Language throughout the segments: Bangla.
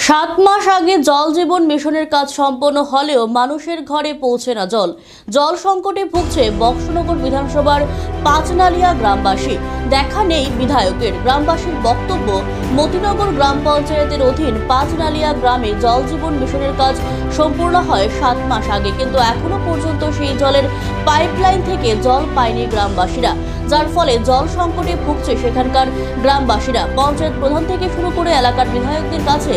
7 মাস আগে জল জীবন মিশনের কাজ সম্পন্ন হলেও মানুষের ঘরে পৌঁছে না জল। জল সংকটে ভুগছে বক্সনগর বিধানসভার পাঁচনালিয়া গ্রামবাসী। দেখা নেই বিধায়কের। গ্রামবাসীর বক্তব্য, মতিনগর গ্রাম পঞ্চায়েতের অধীন পাঁচনালিয়া গ্রামে জল জীবন মিশনের কাজ সম্পূর্ণ হয় 7 মাস আগে, কিন্তু এখনো পর্যন্ত সেই জলের পাইপলাইন থেকে জল পায়নি গ্রামবাসীরা, যার ফলে জল সংকটে ভুগছে সেখানকার গ্রামবাসীরা। পঞ্চায়েত প্রধান থেকে শুরু করে এলাকার বিধায়কদের কাছে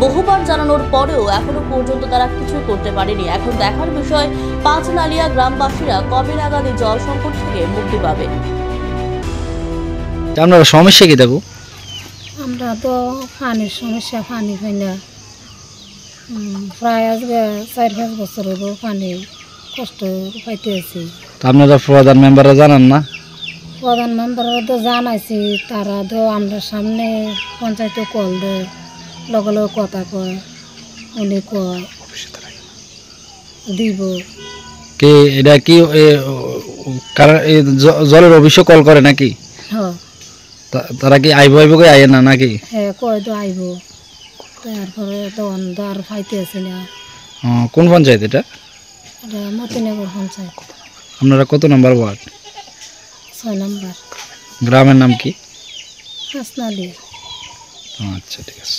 বহুবার জানানোর পরেও এখনো পর্যন্ত তারা কিছুই করতে পারেনি। এখন দেখার বিষয় পাঁচনালিয়া গ্রামবাসীরা কবে নাগাদ এই জল সংকট থেকে মুক্তি পাবে। আপনার সমস্যা কি দেখো? আমরা তো পানির সমস্যা, পানি পাই না। প্রায় আজকে 4-5 বছর হলো পানি কষ্ট পাইতে আছি। তো আপনারা প্রধান মেম্বাররা জানান না? প্রধান মেম্বাররা তো জানাইছি, তারা তো আমরা সামনে পঞ্চায়েতে কল দেয়, লগে লগে কথা কয়, উনি কয় দিব। কি এটা কি কারণ জলের অফিসে কল করে নাকি? হ্যাঁ তারা কি আইব আইব করে আইয়ে না নাকি? হ্যাঁ কয় তো আইব, তারপরে তো আর পাইতে আছি না। কোন পঞ্চায়েত এটা? এটা মতিনগর পঞ্চায়েত, আপনারা কত নম্বর ওয়ার্ড? 6 নম্বর। গ্রামের নাম কি? পাঁচনালিয়া। আচ্ছা, ঠিক আছে।